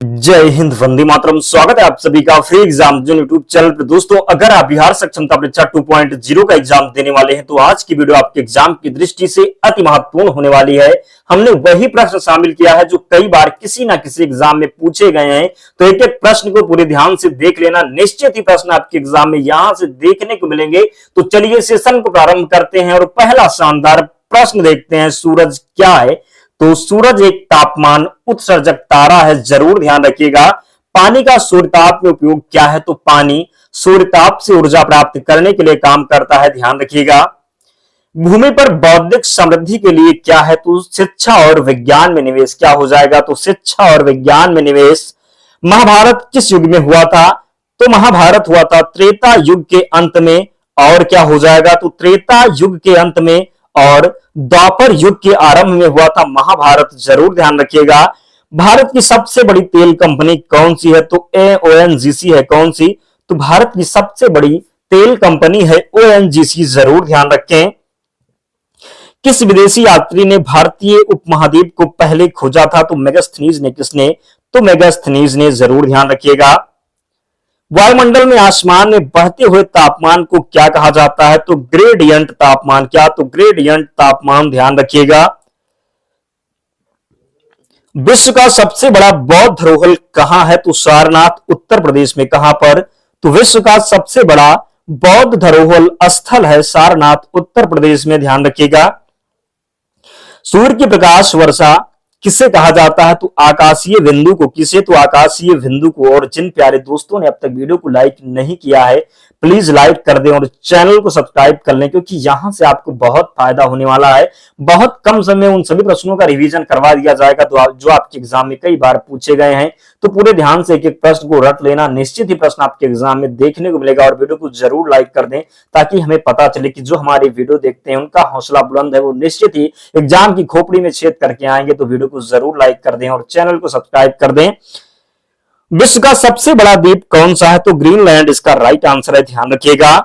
जय हिंद, वंदे मातरम। स्वागत है आप सभी का free exam zone YouTube channel पर। दोस्तों, अगर आप बिहार सक्षमता परीक्षा 2.0 का एग्जाम देने वाले हैं तो आज की वीडियो आपके एग्जाम की दृष्टि से अति महत्वपूर्ण होने वाली है। हमने वही प्रश्न शामिल किया है जो कई बार किसी ना किसी एग्जाम में पूछे गए हैं, तो एक एक प्रश्न को पूरे ध्यान से देख लेना। निश्चित ही प्रश्न आपके एग्जाम में यहां से देखने को मिलेंगे। तो चलिए सेशन को प्रारंभ करते हैं और पहला शानदार प्रश्न देखते हैं। सूरज क्या है? तो सूरज एक तापमान उत्सर्जक तारा है, जरूर ध्यान रखिएगा। पानी का सूर्यताप में उपयोग क्या है? तो पानी सूर्यताप से ऊर्जा प्राप्त करने के लिए काम करता है, ध्यान रखिएगा। भूमि पर बौद्धिक समृद्धि के लिए क्या है? तो शिक्षा और विज्ञान में निवेश। क्या हो जाएगा? तो शिक्षा और विज्ञान में निवेश। महाभारत किस युग में हुआ था? तो महाभारत हुआ था त्रेता युग के अंत में। और क्या हो जाएगा? तो त्रेता युग के अंत में और द्वापर युग के आरंभ में हुआ था महाभारत, जरूर ध्यान रखिएगा। भारत की सबसे बड़ी तेल कंपनी कौन सी है? तो ओएनजीसी है। कौन सी? तो भारत की सबसे बड़ी तेल कंपनी है ओएनजीसी, जरूर ध्यान रखें। किस विदेशी यात्री ने भारतीय उपमहाद्वीप को पहले खोजा था? तो मेगास्थनीज ने। किसने? तो मेगास्थनीज ने, जरूर ध्यान रखिएगा। वायुमंडल में आसमान में बहते हुए तापमान को क्या कहा जाता है? तो ग्रेडियंट तापमान। क्या? तो ग्रेडियंट तापमान, ध्यान रखिएगा। विश्व का सबसे बड़ा बौद्ध धरोहर कहां है? तो सारनाथ, उत्तर प्रदेश में। कहां पर? तो विश्व का सबसे बड़ा बौद्ध धरोहर स्थल है सारनाथ, उत्तर प्रदेश में, ध्यान रखिएगा। सूर्य की प्रकाश वर्षा किसे कहा जाता है? तो आकाशीय बिंदु को। किसे? तो आकाशीय बिंदु को। और जिन प्यारे दोस्तों ने अब तक वीडियो को लाइक नहीं किया है, प्लीज लाइक कर दें और चैनल को सब्सक्राइब कर लें, क्योंकि यहां से आपको बहुत फायदा होने वाला है। बहुत कम समय में उन सभी प्रश्नों का रिवीजन करवा दिया जाएगा जो आपके एग्जाम में कई बार पूछे गए हैं। तो पूरे ध्यान से एक एक प्रश्न को रट लेना। निश्चित ही प्रश्न आपके एग्जाम में देखने को मिलेगा। और वीडियो को जरूर लाइक कर दें ताकि हमें पता चले कि जो हमारे वीडियो देखते हैं उनका हौसला बुलंद है, वो निश्चित ही एग्जाम की खोपड़ी में छेद करके आएंगे। तो वीडियो को जरूर लाइक कर दें और चैनल को सब्सक्राइब कर दें। विश्व का सबसे बड़ा द्वीप कौन सा है? तो ग्रीनलैंड इसका राइट आंसर है, ध्यान रखिएगा।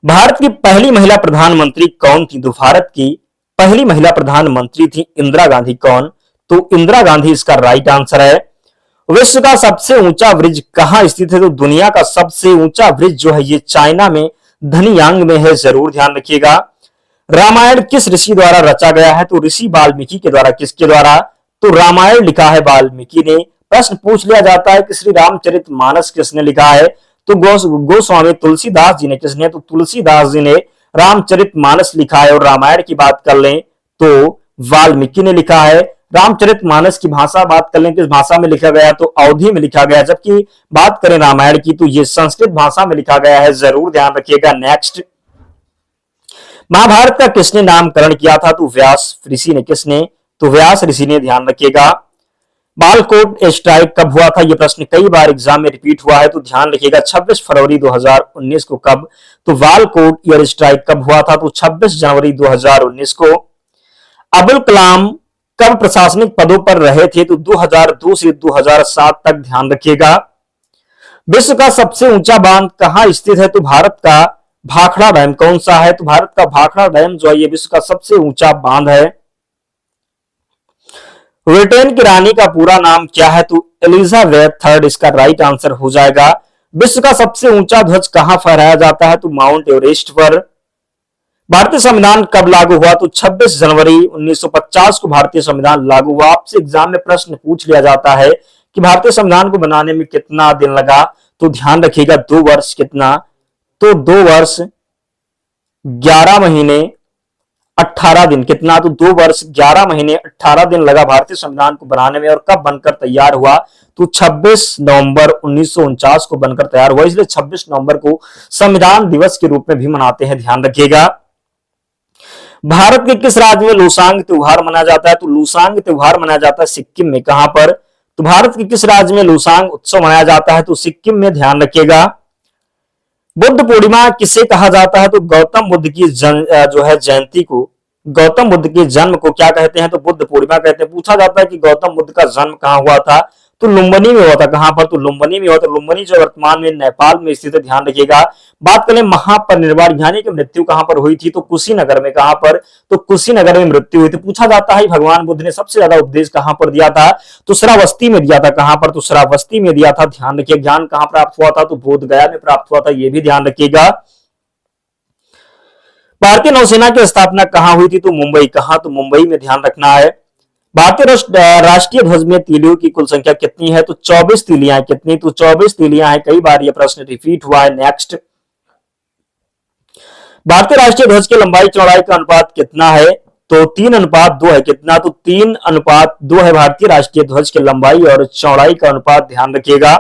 भारत की पहली महिला प्रधानमंत्री कौन थी? तो भारत की पहली महिला प्रधानमंत्री थी इंदिरा गांधी। कौन? तो इंदिरा गांधी इसका राइट आंसर है। विश्व का सबसे ऊंचा ब्रिज कहां स्थित है? तो दुनिया का सबसे ऊंचा ब्रिज जो है ये चाइना में धनयांग में है, जरूर ध्यान रखिएगा। रामायण किस ऋषि द्वारा रचा गया है? तो ऋषि वाल्मीकि के द्वारा। किसके द्वारा? तो रामायण लिखा है वाल्मीकि ने। प्रश्न पूछ लिया जाता है कि श्री रामचरितमानस किसने लिखा है? तो गोस्वामी तुलसीदास जी ने। किसने? तो तुलसीदास जी ने रामचरितमानस लिखा है। और रामायण की बात कर लें तो वाल्मीकि ने लिखा है। रामचरितमानस की भाषा बात कर लें किस भाषा में लिखा गया? तो अवधी में लिखा गया। जबकि बात करें रामायण की तो ये संस्कृत भाषा में लिखा गया है, जरूर ध्यान रखिएगा। नेक्स्ट, महाभारत का किसने नामकरण किया था? तो व्यास ऋषि ने। किसने? तो व्यास ऋषि ने, ध्यान रखिएगा। बालकोट स्ट्राइक कब हुआ था? यह प्रश्न कई बार एग्जाम में रिपीट हुआ है, तो ध्यान रखिएगा। 26 फरवरी 2019 को। कब? तो बालकोट एयर स्ट्राइक कब हुआ था? तो 26 जनवरी 2019 को। अब्दुल कलाम कब प्रशासनिक पदों पर रहे थे? तो 2002 से 2007 तक, ध्यान रखिएगा। विश्व का सबसे ऊंचा बांध कहां स्थित है? तो भारत का भाखड़ा डैम। कौन सा है? तो भारत का भाखड़ा डैम जो है ये विश्व का सबसे ऊंचा बांध है। ब्रिटेन की रानी का पूरा नाम क्या है? तो एलिजाबेथ थर्ड इसका राइट आंसर हो जाएगा। विश्व का सबसे ऊंचा ध्वज कहां फहराया जाता है? तो माउंट एवरेस्ट पर। भारतीय संविधान कब लागू हुआ? तो 26 जनवरी 1950 को भारतीय संविधान लागू हुआ। आपसे एग्जाम में प्रश्न पूछ लिया जाता है कि भारतीय संविधान को बनाने में कितना दिन लगा? तो ध्यान रखिएगा 2 वर्ष। कितना? तो 2 वर्ष 11 महीने 18 दिन। कितना? तो 2 वर्ष 11 महीने 18 दिन लगा भारतीय संविधान को बनाने में। और कब बनकर तैयार हुआ? तो 26 नवंबर 1949 को बनकर तैयार हुआ। इसलिए 26 नवंबर को संविधान दिवस के रूप में भी मनाते हैं, ध्यान रखिएगा। भारत के किस राज्य में लोसांग त्योहार मनाया जाता है? तो लोसांग त्योहार मनाया जाता है सिक्किम में। कहां पर? तो भारत के किस राज्य में लोसांग उत्सव मनाया जाता है? तो सिक्किम में, ध्यान रखिएगा। बुद्ध पूर्णिमा किसे कहा जाता है? तो गौतम बुद्ध की जो है जयंती को, गौतम बुद्ध के जन्म को क्या कहते हैं? तो बुद्ध पूर्णिमा कहते हैं। पूछा जाता है कि गौतम बुद्ध का जन्म कहां हुआ था? तो लुम्बिनी में हुआ था। कहां पर? तो लुम्बिनी में हुआ। तो लुम्बिनी जो वर्तमान में नेपाल में स्थित है, ध्यान रखिएगा। बात करें महापरिनिर्वाण यानी कि मृत्यु कहां पर हुई थी? तो कुशीनगर में। कहां पर? तो कुशीनगर में मृत्यु हुई थी। पूछा जाता है भगवान बुद्ध ने सबसे ज्यादा उपदेश कहां पर दिया था? तो श्रावस्ती में दिया था। कहां पर? तो श्रावस्ती में दिया था। ध्यान रखिए। ज्ञान कहां प्राप्त हुआ था? तो बोधगया में प्राप्त हुआ था, यह भी ध्यान रखिएगा। भारतीय नौसेना की स्थापना कहां हुई थी? तो मुंबई। कहां? तो मुंबई में, ध्यान रखना है। भारतीय राष्ट्रीय ध्वज में तीलियों की कुल संख्या कितनी है? तो 24 तीलियां। कितनी? तो 24 तीलियां हैं। कई बार यह प्रश्न रिपीट हुआ है। नेक्स्ट, भारतीय राष्ट्रीय ध्वज की लंबाई चौड़ाई का अनुपात कितना है? तो 3:2 है। कितना? तो 3:2 है भारतीय राष्ट्रीय ध्वज की लंबाई और चौड़ाई का अनुपात, ध्यान रखिएगा।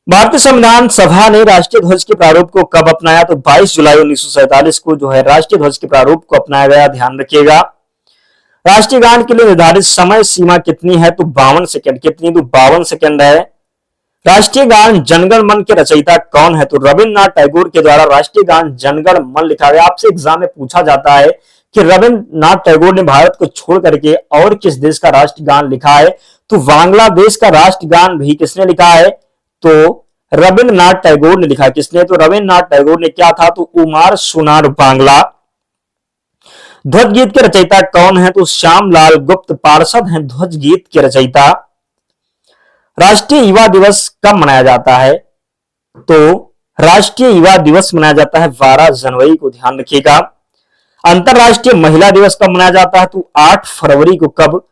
भारतीय संविधान सभा ने राष्ट्रीय ध्वज के प्रारूप को कब अपनाया? तो 22 जुलाई 1947 को जो है राष्ट्रीय ध्वज के प्रारूप को अपनाया गया, ध्यान रखिएगा। राष्ट्रीय गान के लिए निर्धारित समय सीमा कितनी है? तो 52 सेकंड। कितनी? तो 52 सेकंड है। राष्ट्रीय गान जनगण मन के रचयिता कौन है? तो रविन्द्रनाथ टैगोर के द्वारा राष्ट्रीय गान जनगण मन लिखा गया। आपसे एग्जाम में पूछा जाता है कि रविन्द्रनाथ टैगोर ने भारत को छोड़ करके और किस देश का राष्ट्रगान लिखा है? तो बांग्लादेश का राष्ट्रगान भी किसने लिखा है? तो रविन्द्रनाथ टैगोर ने लिखा। किसने? तो रविन्द्रनाथ टैगोर ने। क्या था? तो उमार सुनार बांग्ला। ध्वज गीत के रचयिता कौन है? तो श्यामलाल गुप्त पार्षद हैं ध्वज गीत के रचयिता। राष्ट्रीय युवा दिवस कब मनाया जाता है? तो राष्ट्रीय युवा दिवस मनाया जाता है 12 जनवरी को, ध्यान रखिएगा। अंतरराष्ट्रीय महिला दिवस कब मनाया जाता है? तो 8 फरवरी को। कब?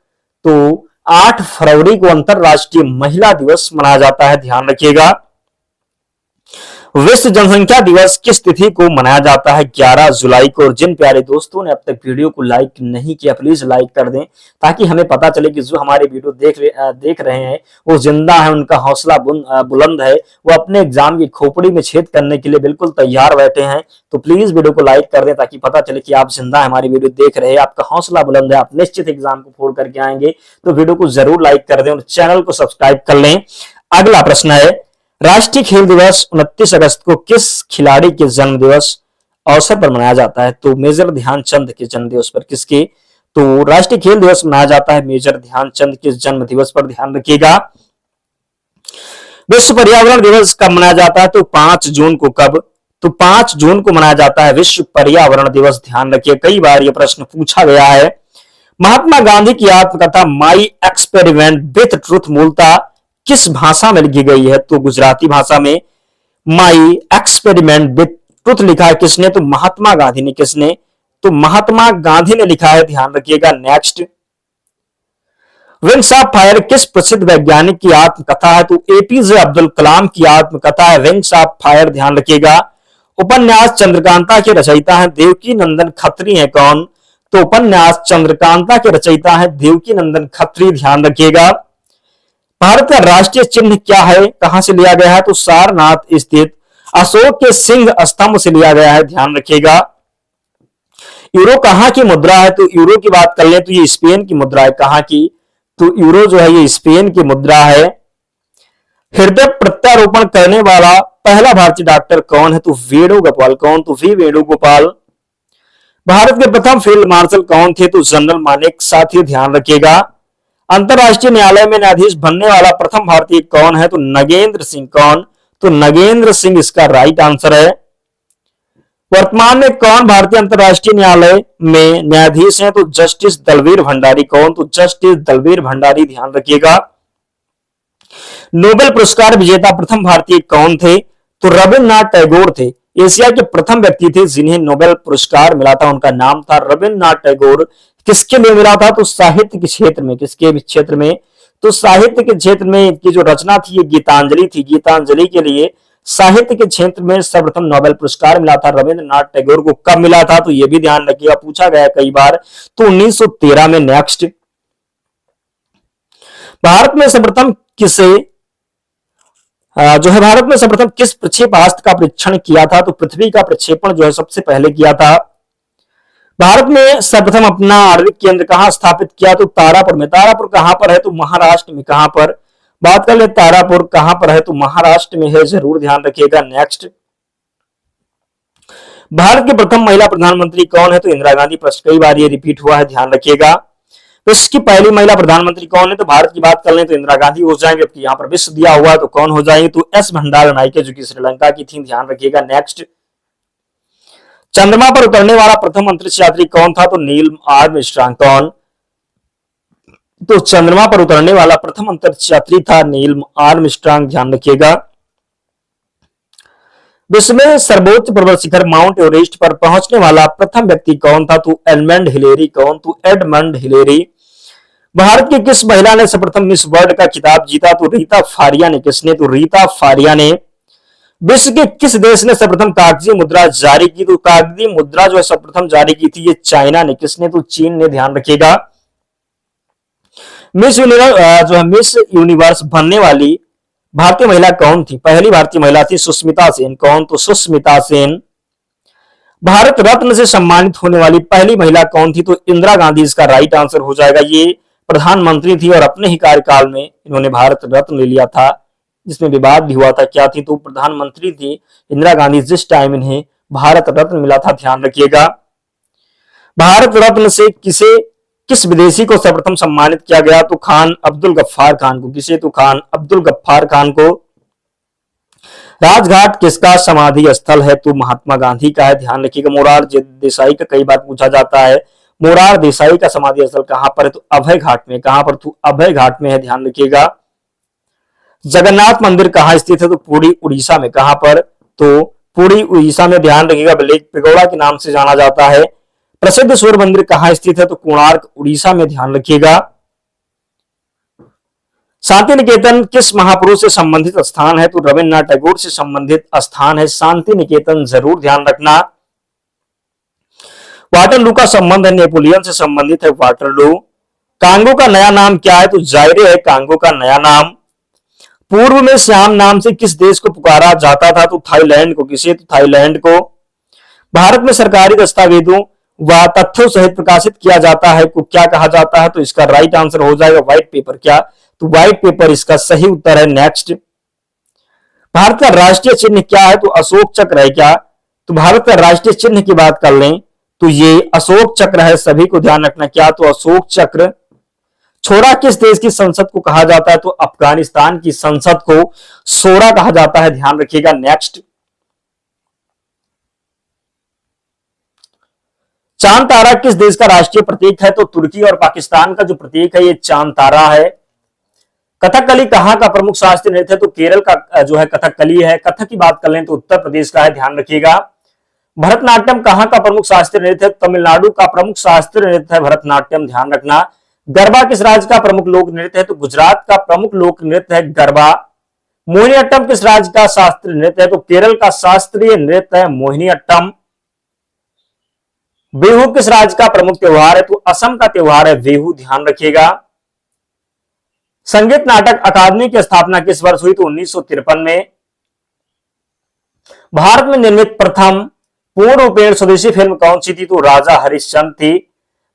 तो 8 फरवरी को अंतरराष्ट्रीय महिला दिवस मनाया जाता है, ध्यान रखिएगा। विश्व जनसंख्या दिवस किस तिथि को मनाया जाता है? 11 जुलाई को। और जिन प्यारे दोस्तों ने अब तक वीडियो को लाइक नहीं किया, प्लीज लाइक कर दें ताकि हमें पता चले कि जो हमारे वीडियो देख रहे हैं वो जिंदा है, उनका हौसला बुलंद है, वो अपने एग्जाम की खोपड़ी में छेद करने के लिए बिल्कुल तैयार बैठे हैं। तो प्लीज वीडियो को लाइक कर दें ताकि पता चले कि आप जिंदा हमारी वीडियो देख रहे हैं, आपका हौसला बुलंद है, आप निश्चित एग्जाम को फोड़ करके आएंगे। तो वीडियो को जरूर लाइक कर दें और चैनल को सब्सक्राइब कर लें। अगला प्रश्न है, राष्ट्रीय खेल दिवस 29 अगस्त को किस खिलाड़ी के जन्म दिवस अवसर पर मनाया जाता है? तो मेजर ध्यानचंद के जन्म दिवस पर। किसके? तो राष्ट्रीय खेल दिवस मनाया जाता है मेजर ध्यानचंद के जन्म दिवस पर, ध्यान रखिएगा। विश्व पर्यावरण दिवस कब मनाया जाता है? तो 5 जून को। कब? तो 5 जून को मनाया जाता है विश्व पर्यावरण दिवस, ध्यान रखिए। कई बार यह प्रश्न पूछा गया है। महात्मा गांधी की आत्मकथा माई एक्सपेरिमेंट विथ ट्रूथ मूलतः किस भाषा में लिखी गई है? तो गुजराती भाषा में माई एक्सपेरिमेंट विथ ट्रूथ लिखा है। किसने? तो महात्मा गांधी ने। किसने? तो महात्मा गांधी ने लिखा है, ध्यान रखिएगा। नेक्स्ट, विंग्स ऑफ फायर किस प्रसिद्ध वैज्ञानिक की आत्मकथा है? तो एपीजे अब्दुल कलाम की आत्मकथा है विंग्स ऑफ फायर, ध्यान रखिएगा। उपन्यास चंद्रकांता के रचयिता है देवकी नंदन खत्री है कौन? तो उपन्यास चंद्रकांता के रचयिता है देवकी नंदन खत्री, ध्यान रखिएगा। भारत का राष्ट्रीय चिन्ह क्या है? कहां से लिया गया है? तो सारनाथ स्थित अशोक के सिंह स्तंभ से लिया गया है, ध्यान रखिएगा। यूरो कहां की मुद्रा है? तो यूरो की बात कर ले तो ये स्पेन की मुद्रा है। कहां की? तो यूरो जो है ये स्पेन की मुद्रा है। हृदय प्रत्यारोपण करने वाला पहला भारतीय डॉक्टर कौन है? तो वेणुगोपाल। कौन? तो वी वेणुगोपाल। भारत के प्रथम फील्ड मार्शल कौन थे? तो जनरल मानेक साथी, ध्यान रखिएगा। अंतरराष्ट्रीय न्यायालय में न्यायाधीश बनने वाला प्रथम भारतीय कौन है? तो नगेंद्र सिंह। कौन? तो नगेंद्र सिंह इसका राइट आंसर है। वर्तमान में कौन भारतीय अंतरराष्ट्रीय न्यायालय में न्यायाधीश है? तो जस्टिस दलवीर भंडारी। कौन? तो जस्टिस दलवीर भंडारी, ध्यान रखिएगा। नोबेल पुरस्कार विजेता प्रथम भारतीय कौन थे? तो रविन्द्रनाथ टैगोर थे। एशिया के प्रथम व्यक्ति थे जिन्हें नोबेल पुरस्कार मिला था, उनका नाम था रविन्द्रनाथ टैगोर। किसके लिए मिला था? तो साहित्य के क्षेत्र में। किसके क्षेत्र में? तो साहित्य के क्षेत्र में इनकी जो रचना थी ये गीतांजलि थी। गीतांजलि के लिए साहित्य के क्षेत्र में सर्वप्रथम नोबेल पुरस्कार मिला था रविन्द्रनाथ टैगोर को। कब मिला था? तो ये भी ध्यान रखिएगा, पूछा गया कई बार। तो 1913 में। नेक्स्ट, भारत में सर्वप्रथम भारत में सर्वप्रथम किस प्रक्षेपास्त्र का परीक्षण किया था? तो पृथ्वी का प्रक्षेपण जो है सबसे पहले किया था। भारत में सर्वप्रथम अपना आणविक केंद्र कहां स्थापित किया? तो तारापुर में। तारापुर कहां पर है? तो महाराष्ट्र में। कहां पर? बात कर ले तारापुर कहां पर है? तो महाराष्ट्र में है, जरूर ध्यान रखिएगा। नेक्स्ट, भारत की प्रथम महिला प्रधानमंत्री कौन है? तो इंदिरा गांधी। प्रश्न कई बार ये रिपीट हुआ है, ध्यान रखिएगा। इसकी पहली महिला प्रधानमंत्री कौन है? तो भारत की बात कर लें तो इंदिरा गांधी हो जाएंगे, जबकि यहाँ पर विश्व दिया हुआ तो कौन हो जाएंगे? तो एस भंडारा नायके, जो कि श्रीलंका की थी, ध्यान रखिएगा। नेक्स्ट, चंद्रमा पर उतरने वाला प्रथम अंतरिक्ष यात्री कौन था? तो नील आर्मस्ट्रांग। कौन? तो चंद्रमा पर उतरने वाला प्रथम अंतरिक्ष यात्री था नील आर्मस्ट्रांग, ध्यान रखिएगा। विश्व में सर्वोच्च पर्वत शिखर माउंट एवरेस्ट पर पहुंचने वाला प्रथम व्यक्ति कौन था? तो एडमंड हिलेरी। कौन? तो एडमंड हिलेरी। भारत की किस महिला ने सर्वप्रथम मिस वर्ल्ड का खिताब जीता? तो रीता फारिया ने। किसने? तो रीता फारिया ने। विश्व के किस देश ने सर्वप्रथम कागजी मुद्रा जारी की? तो कागजी मुद्रा जो है सर्वप्रथम जारी की थी ये चाइना ने। किसने? तो चीन ने, ध्यान रखिएगा। मिस यूनिवर्स जो है मिस यूनिवर्स बनने वाली भारतीय महिला कौन थी? पहली भारतीय महिला थी सुष्मिता सेन। कौन? तो सुष्मिता सेन। भारत रत्न से सम्मानित होने वाली पहली महिला कौन थी? तो इंदिरा गांधी इसका राइट आंसर हो जाएगा। ये प्रधानमंत्री थी और अपने ही कार्यकाल में इन्होंने भारत रत्न ले लिया था, जिसमें विवाद भी हुआ था। क्या थी? तो प्रधानमंत्री थी इंदिरा गांधी, जिस टाइम इन्हें भारत रत्न मिला था, ध्यान रखिएगा। भारत रत्न से किस विदेशी को सर्वप्रथम सम्मानित किया गया? तो खान अब्दुल गफ्फार खान को। किसे? तो खान अब्दुल गफ्फार खान को। राजघाट किसका समाधि स्थल है? तो महात्मा गांधी का है, ध्यान रखिएगा। मोरारजी देसाई का कई बार पूछा जाता है। मोरार देसाई का समाधि स्थल कहां पर है? तो अभय घाट में। कहां पर? तो अभय घाट में है, ध्यान रखिएगा। जगन्नाथ मंदिर कहां स्थित है? तो पुरी उड़ीसा में। कहां पर? तो पुरी उड़ीसा में, ध्यान रखिएगा। लेक पेगोड़ा के नाम से जाना जाता है। प्रसिद्ध सूर्य मंदिर कहां स्थित है? तो कोणार्क उड़ीसा में, ध्यान रखिएगा। शांति निकेतन किस महापुरुष से संबंधित स्थान है? तो रविन्द्रनाथ टैगोर से संबंधित स्थान है शांति निकेतन, जरूर ध्यान रखना। वाटरलू का संबंध है नेपोलियन से संबंधित है, वाटरलू। कांगो का नया नाम क्या है? तो जायरे है कांगो का नया नाम। पूर्व में श्याम नाम से किस देश को पुकारा जाता था? तो थाईलैंड को। किसे? तो थाईलैंड को। भारत में सरकारी दस्तावेजों व तथ्यों सहित प्रकाशित किया जाता है को क्या कहा जाता है? तो इसका राइट आंसर हो जाएगा व्हाइट पेपर। क्या? तो व्हाइट पेपर इसका सही उत्तर है। नेक्स्ट, भारत का राष्ट्रीय चिन्ह क्या है? तो अशोक चक्र है। क्या? तो भारत का राष्ट्रीय चिन्ह की बात कर लें तो ये अशोक चक्र है, सभी को ध्यान रखना। क्या? तो अशोक चक्र। छोरा किस देश की संसद को कहा जाता है? तो अफगानिस्तान की संसद को सोरा कहा जाता है, ध्यान रखिएगा। नेक्स्ट, चांद तारा किस देश का राष्ट्रीय प्रतीक है? तो तुर्की और पाकिस्तान का जो प्रतीक है ये चांद तारा है। कथकली कहां का प्रमुख शास्त्रीय नृत्य है? तो केरल का जो है कथकली है। कथक की बात कर लें तो उत्तर प्रदेश का है, ध्यान रखिएगा। भरतनाट्यम कहां का प्रमुख शास्त्रीय नृत्य है? तमिलनाडु का प्रमुख शास्त्रीय नृत्य है भरतनाट्यम, ध्यान रखना। गरबा किस राज्य का प्रमुख लोक नृत्य है? तो गुजरात का प्रमुख लोक नृत्य है गरबा। मोहिनीअट्टम किस राज्य का शास्त्रीय नृत्य है? तो केरल का शास्त्रीय नृत्य है मोहिनीअट्टम। बिहू किस राज्य का प्रमुख त्योहार है? तो असम का त्योहार है बिहू, ध्यान रखिएगा। संगीत नाटक अकादमी की स्थापना किस वर्ष हुई? तो 1953 में। भारत में निर्मित प्रथम पूर्ण रूपेण स्वदेशी फिल्म कौन सी थी? तो राजा हरिश्चंद्र थी।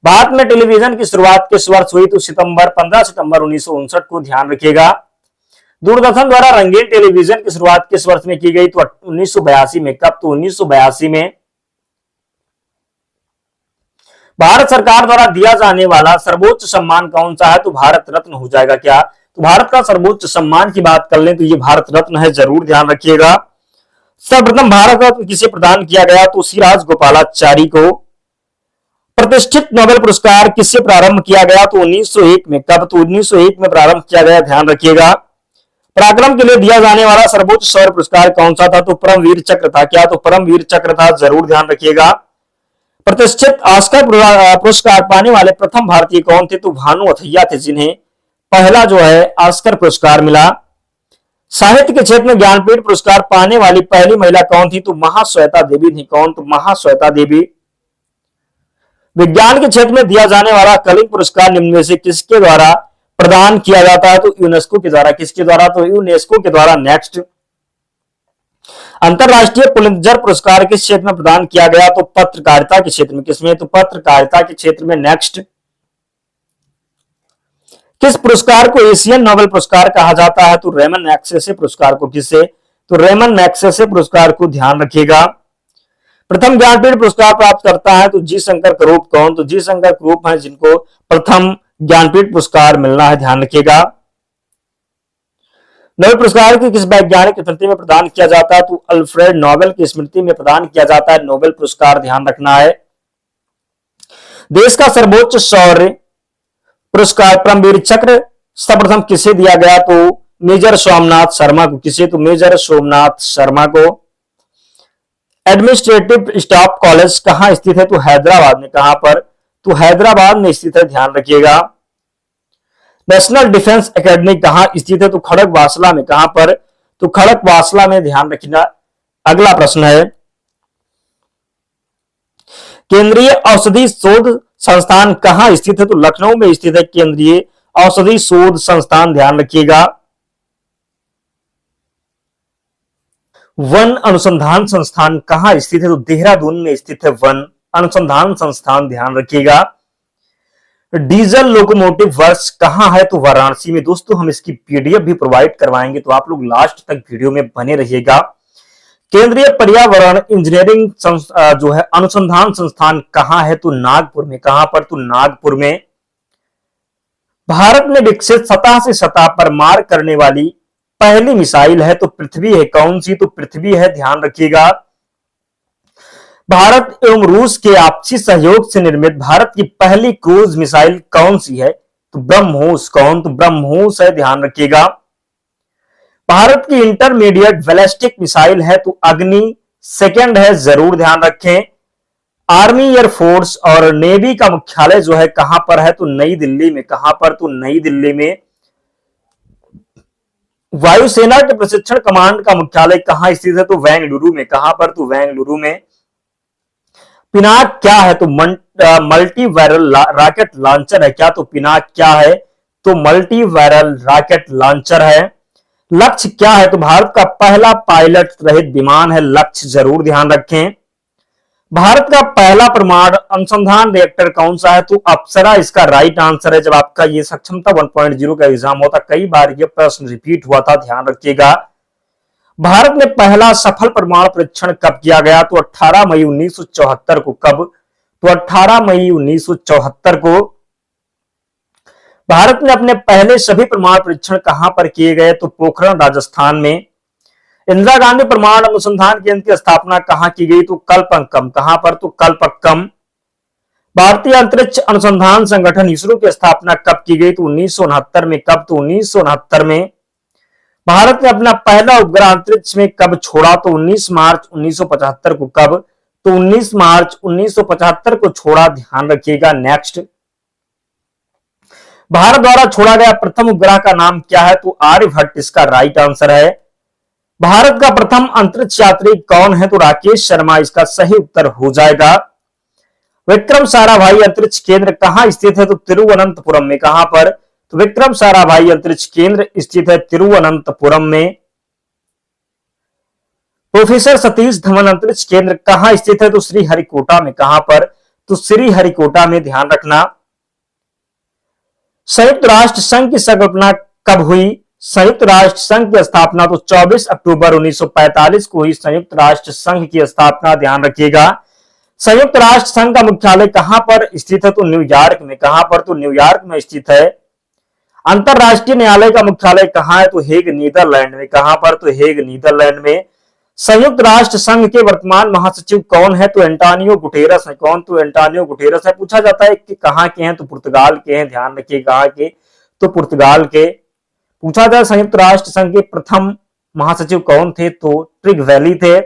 भारत में टेलीविजन की शुरुआत किस वर्ष हुई? तो 15 सितंबर 1959 को, ध्यान रखिएगा। दूरदर्शन द्वारा रंगीन टेलीविजन की शुरुआत किस वर्ष में की गई? तो 1982 में। कब? तो 1982 में। भारत सरकार द्वारा दिया जाने वाला सर्वोच्च सम्मान कौन सा है? तो भारत रत्न हो जाएगा। क्या? तो भारत का सर्वोच्च सम्मान की बात कर लें तो ये भारत रत्न है, जरूर ध्यान रखिएगा। सर्वप्रथम भारत रत्न किसे प्रदान किया गया? तो श्रीराज गोपालाचारी को। प्रतिष्ठित नोबेल पुरस्कार किससे प्रारंभ किया गया? तो 1901 में। कब? तो 1901 में प्रारंभ किया गया, ध्यान रखिएगा। पराक्रम के लिए दिया जाने वाला सर्वोच्च शौर्य पुरस्कार कौन सा था? तो परमवीर चक्र था। क्या? तो परमवीर चक्र था, जरूर ध्यान रखिएगा। प्रतिष्ठित ऑस्कर पुरस्कार पाने वाले प्रथम भारतीय कौन थे? तो भानु अथैया थे, जिन्हें पहला जो है ऑस्कर पुरस्कार मिला। साहित्य के क्षेत्र में ज्ञानपीठ पुरस्कार पाने वाली पहली महिला कौन थी? तो महाश्वेता देवी थी। कौन? तो महाश्वेता देवी। विज्ञान के क्षेत्र में दिया जाने वाला कलिंग पुरस्कार निम्न में से किसके द्वारा प्रदान किया जाता है? तो यूनेस्को के द्वारा। किसके द्वारा? तो यूनेस्को के द्वारा। नेक्स्ट, अंतरराष्ट्रीय पुलित्जर पुरस्कार किस क्षेत्र में प्रदान किया गया? तो पत्रकारिता के क्षेत्र में। किसमें? तो पत्रकारिता के क्षेत्र में। नेक्स्ट, किस पुरस्कार को एशियन नोबेल पुरस्कार कहा जाता है? तो रेमन मैग्सेसे पुरस्कार को। किससे? तो रेमन मैग्सेसे पुरस्कार को, ध्यान रखिएगा। प्रथम ज्ञानपीठ पुरस्कार प्राप्त करता है तो जी शंकर करूप। कौन? तो जी शंकर करूप है, जिनको प्रथम ज्ञानपीठ पुरस्कार मिलना है, ध्यान रखिएगा। नोबेल पुरस्कार की किस वैज्ञानिक की स्मृति में प्रदान किया जाता है? तो अल्फ्रेड नोबेल की स्मृति में प्रदान किया जाता है नोबेल पुरस्कार, ध्यान रखना है। देश का सर्वोच्च शौर्य पुरस्कार परमवीर चक्र सर्वप्रथम किसे दिया गया? तो मेजर सोमनाथ शर्मा को। किसे? तो मेजर सोमनाथ शर्मा को। एडमिनिस्ट्रेटिव स्टाफ कॉलेज कहां स्थित है? तो हैदराबाद में। कहां पर? तो हैदराबाद में स्थित है, ध्यान रखिएगा। नेशनल डिफेंस एकेडमी कहां स्थित है? तो खड़गवासला में। कहां पर? तो खड़गवासला में, ध्यान रखिएगा। अगला प्रश्न है, केंद्रीय औषधि शोध संस्थान कहां स्थित है? तो लखनऊ में स्थित है केंद्रीय औषधि शोध संस्थान, ध्यान रखिएगा। वन अनुसंधान संस्थान कहां स्थित है? तो देहरादून में स्थित है वन अनुसंधान संस्थान, ध्यान रखिएगा। डीजल लोकोमोटिव वर्क्स कहां है? तो वाराणसी में। दोस्तों हम इसकी पीडीएफ भी प्रोवाइड करवाएंगे, तो आप लोग लास्ट तक वीडियो में बने रहिएगा। केंद्रीय पर्यावरण इंजीनियरिंग जो है अनुसंधान संस्थान कहां है? तो नागपुर में। कहां पर? तो नागपुर में। भारत में विकसित सतह से सतह पर मार करने वाली पहली मिसाइल है तो पृथ्वी है। कौन सी? तो पृथ्वी है, ध्यान रखिएगा। भारत एवं रूस के आपसी सहयोग से निर्मित भारत की पहली क्रूज मिसाइल कौन सी है? तो ब्रह्मोस। कौन? तो ब्रह्मोस है, ध्यान रखिएगा। भारत की इंटरमीडिएट बैलिस्टिक मिसाइल है तो अग्नि सेकंड है, जरूर ध्यान रखें। आर्मी, एयरफोर्स और नेवी का मुख्यालय जो है कहां पर है? तो नई दिल्ली में। कहां पर? तो नई दिल्ली में। वायुसेना के प्रशिक्षण कमांड का मुख्यालय कहां स्थित है? तो बेंगलुरु में। कहां पर? तो बेंगलुरु में। पिनाक क्या है? तो मल्टी वायरल रॉकेट लॉन्चर है। क्या? तो पिनाक क्या है? तो मल्टी वायरल रॉकेट लॉन्चर है। लक्ष्य क्या है? तो भारत का पहला पायलट रहित विमान है लक्ष्य, जरूर ध्यान रखें। भारत का पहला परमाणु अनुसंधान रिएक्टर कौन सा है? तो अप्सरा इसका राइट आंसर है। जब आपका ये सक्षमता 1.0 का एग्जाम होता, कई बार ये प्रश्न रिपीट हुआ था, ध्यान रखिएगा। भारत में पहला सफल परमाणु परीक्षण कब किया गया? तो 18 मई 1974 को। कब? तो 18 मई 1974 को। भारत में अपने पहले सभी परमाणु परीक्षण कहां पर किए गए? तो पोखरण, राजस्थान में। इंदिरा गांधी परमाणु अनुसंधान केंद्र की स्थापना कहां की गई? तो कलपक्कम। कहां पर? तो कलपक्कम। भारतीय अंतरिक्ष अनुसंधान संगठन इसरो की स्थापना कब की गई? तो 1969 में। कब? तो 1969 में। भारत ने अपना पहला उपग्रह अंतरिक्ष में कब छोड़ा? तो 19 मार्च 1975 को। कब? तो 19 मार्च 1975 को छोड़ा, ध्यान रखिएगा। नेक्स्ट, भारत द्वारा छोड़ा गया प्रथम उपग्रह का नाम क्या है? तो आर्यभट्ट इसका राइट आंसर है। भारत का प्रथम अंतरिक्ष यात्री कौन है? तो राकेश शर्मा इसका सही उत्तर हो जाएगा। विक्रम साराभाई अंतरिक्ष केंद्र कहां स्थित है? तो तिरुवनंतपुरम में। कहां पर? तो विक्रम साराभाई अंतरिक्ष केंद्र स्थित है तिरुवनंतपुरम में। प्रोफेसर सतीश धवन अंतरिक्ष केंद्र कहां स्थित है? तो श्रीहरिकोटा में। कहां पर? तो श्रीहरिकोटा में, ध्यान रखना। संयुक्त राष्ट्र संघ की संकल्पना कब हुई? संयुक्त राष्ट्र संघ की स्थापना तो 24 अक्टूबर 1945 को हुई संयुक्त राष्ट्र संघ की स्थापना, ध्यान रखिएगा। संयुक्त राष्ट्र संघ का मुख्यालय कहां पर स्थित है? तो न्यूयॉर्क में। कहां पर? तो न्यूयॉर्क में स्थित है। अंतरराष्ट्रीय न्यायालय का मुख्यालय कहां है? तो हेग, नीदरलैंड में। कहां पर? तो हेग, नीदरलैंड में। संयुक्त राष्ट्र संघ के वर्तमान महासचिव कौन है? तो एंटोनियो गुटेरस है। कौन? तो एंटोनियो गुटेरस है। पूछा जाता है कि कहां के हैं? तो पुर्तगाल के हैं, ध्यान रखिए। कहां के? तो पुर्तगाल के। पूछा जाए संयुक्त राष्ट्र संघ के प्रथम महासचिव कौन थे? तो ट्रिग वैली थे।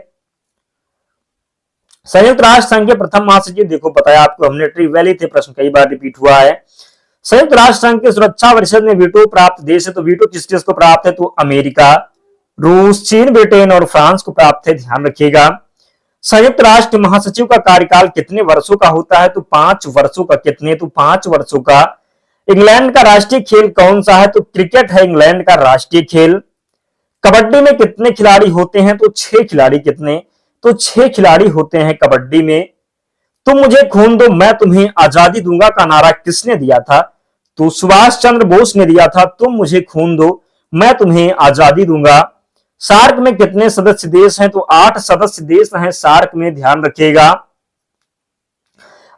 संयुक्त राष्ट्र संघ के प्रथम महासचिव, देखो बताया आपको हमने, ट्रिग वैली थे। प्रश्न कई बार रिपीट हुआ है। संयुक्त राष्ट्र संघ के सुरक्षा परिषद में वीटो प्राप्त देश है तो वीटो किस देश को प्राप्त है? तो अमेरिका, रूस, चीन, ब्रिटेन और फ्रांस को प्राप्त है, ध्यान रखिएगा। संयुक्त राष्ट्र महासचिव का कार्यकाल कितने वर्षों का होता है? तो 5 वर्षों का। कितने? तो 5 वर्षों का। इंग्लैंड का राष्ट्रीय खेल कौन सा है? तो क्रिकेट है इंग्लैंड का राष्ट्रीय खेल। कबड्डी में कितने खिलाड़ी होते हैं? तो 6 खिलाड़ी। कितने? तो 6 खिलाड़ी होते हैं कबड्डी में। तुम मुझे खून दो मैं तुम्हें आजादी दूंगा का नारा किसने दिया था? तो सुभाष चंद्र बोस ने दिया था। तुम मुझे खून दो मैं तुम्हें आजादी दूंगा। सार्क में कितने सदस्य देश हैं? तो 8 सदस्य देश हैं सार्क में, ध्यान रखिएगा।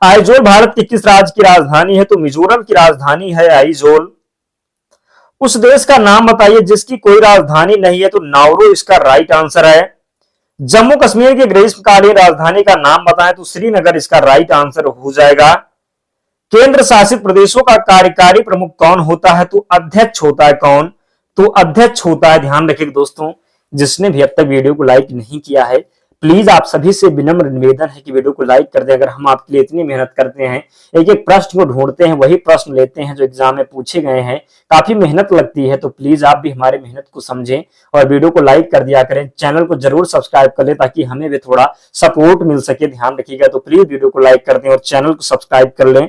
आइजोल भारत के किस राज्य की राजधानी है? तो मिजोरम की राजधानी है आइजोल। उस देश का नाम बताइए जिसकी कोई राजधानी नहीं है? तो नाउरू इसका राइट आंसर है। जम्मू कश्मीर की ग्रीष्मकालीन राजधानी का नाम बताएं? तो श्रीनगर इसका राइट आंसर हो जाएगा। केंद्र शासित प्रदेशों का कार्यकारी प्रमुख कौन होता है? तो अध्यक्ष होता है। कौन? तो अध्यक्ष होता है। ध्यान रखिएगा दोस्तों, जिसने भी अब तक वीडियो को लाइक नहीं किया है, प्लीज आप सभी से विनम्र निवेदन है कि वीडियो को लाइक कर दें। अगर हम आपके लिए इतनी मेहनत करते हैं, एक एक प्रश्न को ढूंढते हैं, वही प्रश्न लेते हैं जो एग्जाम में पूछे गए हैं, काफी मेहनत लगती है, तो प्लीज आप भी हमारे मेहनत को समझें और वीडियो को लाइक कर दिया करें। चैनल को जरूर सब्सक्राइब कर लें ताकि हमें भी थोड़ा सपोर्ट मिल सके। ध्यान रखिएगा, तो प्लीज वीडियो को लाइक कर दें और चैनल को सब्सक्राइब कर लें।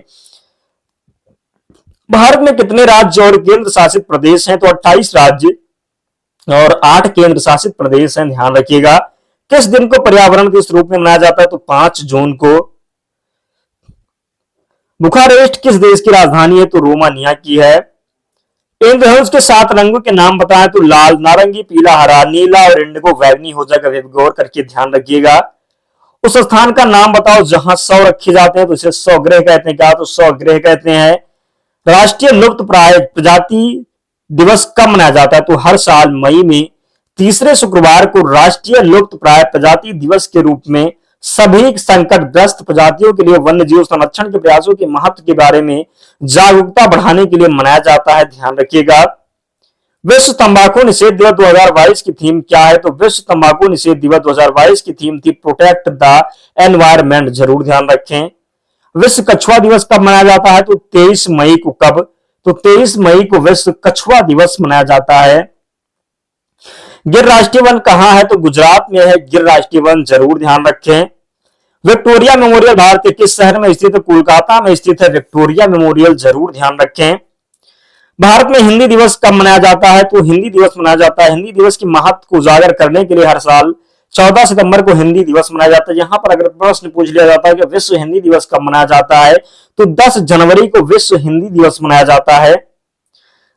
भारत में कितने राज्य और केंद्र शासित प्रदेश हैं? तो 28 राज्य और 8 केंद्र शासित प्रदेश हैं। ध्यान रखिएगा। किस दिन को पर्यावरण दिवस रूप में मनाया जाता है? तो 5 जून को। बुखारेस्ट किस देश की राजधानी है? तो रोमानिया की है। इंद्रधनुष के 7 रंगों के नाम बताएं? तो लाल, नारंगी, पीला, हरा, नीला और इंडिगो बैगनी हो जाएगा। गौर करके ध्यान रखिएगा। उस स्थान का नाम बताओ जहां 100 रखे जाते हैं, तो इसे 100 ग्रह कहते हैं। क्या? तो 100 ग्रह कहते हैं। राष्ट्रीय लुप्त प्राय प्रजाति दिवस कब मनाया जाता है? तो हर साल मई में तीसरे शुक्रवार को राष्ट्रीय लुप्त प्राय प्रजाति दिवस के रूप में सभी संकटग्रस्त प्रजातियों के लिए वन्य जीव संरक्षण के प्रयासों के महत्व के बारे में जागरूकता बढ़ाने के लिए मनाया जाता है। ध्यान रखिएगा। विश्व तंबाकू निषेध दिवस 2022 की थीम क्या है? तो विश्व तंबाकू निषेध दिवस 2022 की थीम थी प्रोटेक्ट द एनवायरमेंट। जरूर ध्यान रखें। विश्व कछुआ दिवस कब मनाया जाता है? तो 23 मई को। कब? तो 23 मई को विश्व कछुआ दिवस मनाया जाता है। गिर राष्ट्रीय वन कहां है? तो गुजरात में है गिर राष्ट्रीय वन। जरूर ध्यान रखें। विक्टोरिया मेमोरियल भारत के किस शहर में स्थित है? कोलकाता में स्थित है विक्टोरिया मेमोरियल। जरूर ध्यान रखें। भारत में हिंदी दिवस कब मनाया जाता है? तो हिंदी दिवस मनाया जाता है। हिंदी दिवस की महत्व को उजागर करने के लिए हर साल 14 सितंबर को हिंदी दिवस मनाया जाता है। यहां पर अगर प्रश्न पूछ लिया जाता है कि विश्व हिंदी दिवस कब मनाया जाता है, तो 10 जनवरी को विश्व हिंदी दिवस मनाया जाता है।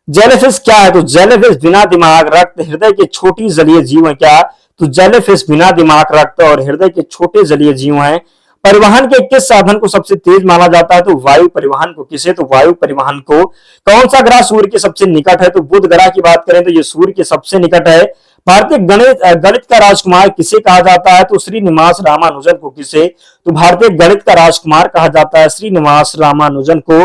जेलीफिश क्या है? तो जेलीफिश बिना दिमाग, रक्त, हृदय के छोटी जलीय जीव है। क्या? तो जेलीफिश बिना दिमाग, रक्त और हृदय के छोटे जलीय जीव हैं। परिवहन के किस साधन को सबसे तेज माना जाता है? तो वायु परिवहन को। किसे? तो वायु परिवहन को। कौन सा ग्रह सूर्य के सबसे निकट है? तो बुध ग्रह की बात करें तो यह सूर्य के सबसे निकट है। भारतीय गणित का राजकुमार किसे कहा जाता है? तो श्रीनिवास रामानुजन को। किसे? तो भारतीय गणित का राजकुमार कहा जाता है श्रीनिवास रामानुजन को।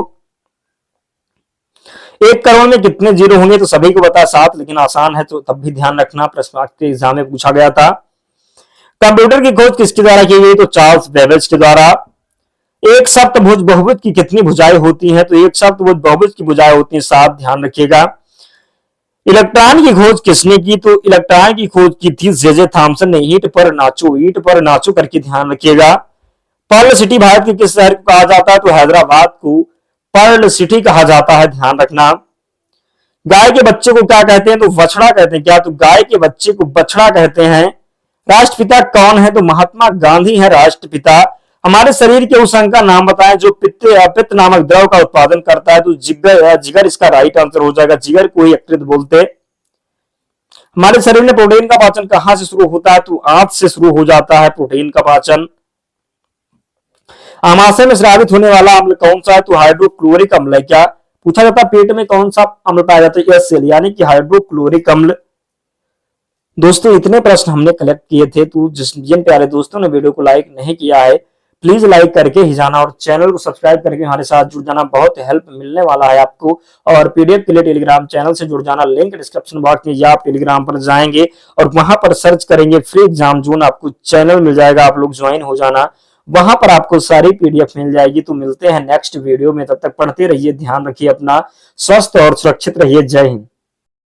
1 करोड़ में कितने जीरो होंगे? तो सभी को पता 7, लेकिन आसान है तो तब भी ध्यान रखना, प्रश्न आपके एग्जाम में पूछा गया था। कंप्यूटर की खोज किसके द्वारा की गई? तो चार्ल्स बेबेज के द्वारा। एक सप्तभुज बहुभुज की कितनी भुजाएं होती हैं? तो एक सप्तभुज बहुभुज की भुजाएं होती हैं 7। ध्यान रखिएगा। इलेक्ट्रॉन की खोज किसने की? तो इलेक्ट्रॉन की खोज की थी जे थॉमसन ने। ईंट पर नाचो करके ध्यान रखिएगा। पर्ल सिटी भारत के किस शहर को कहा जाता है? तो हैदराबाद को पर्ल सिटी कहा जाता है। ध्यान रखना। गाय के बच्चे को क्या कहते हैं? तो बछड़ा कहते हैं। क्या? तो गाय के बच्चे को बछड़ा कहते हैं। राष्ट्रपिता कौन है? तो महात्मा गांधी है राष्ट्रपिता। हमारे शरीर के उस अंग का नाम बताएं जो पित्त नामक द्रव का उत्पादन करता है? तो जिगर इसका राइट आंसर हो जाएगा। जिगर को ही यकृत बोलते। हमारे शरीर में प्रोटीन का पाचन कहां से शुरू होता है? तो आंत से शुरू हो जाता है प्रोटीन का पाचन। आमाशय में स्रावित होने वाला अम्ल कौन सा है? तो हाइड्रोक्लोरिक अम्ल है। क्या पूछा जाता है? पेट में कौन सा अम्ल पाया जाता है? एचसीएल यानी कि हाइड्रोक्लोरिक अम्ल। दोस्तों इतने प्रश्न हमने कलेक्ट किए थे, तो जिन प्यारे दोस्तों ने वीडियो को लाइक नहीं किया है प्लीज लाइक करके ही जाना और चैनल को सब्सक्राइब करके हमारे साथ जुड़ जाना। बहुत हेल्प मिलने वाला है आपको। और पीडीएफ के लिए टेलीग्राम चैनल से जुड़ जाना। लिंक डिस्क्रिप्शन बॉक्स में, या आप टेलीग्राम पर जाएंगे और वहां पर सर्च करेंगे फ्री एग्जाम जोन, आपको चैनल मिल जाएगा, आप लोग ज्वाइन हो जाना। वहां पर आपको सारी पीडीएफ मिल जाएगी। तो मिलते हैं नेक्स्ट वीडियो में, तब तक पढ़ते रहिए, ध्यान रखिए अपना, स्वस्थ और सुरक्षित रहिए। जय हिंद।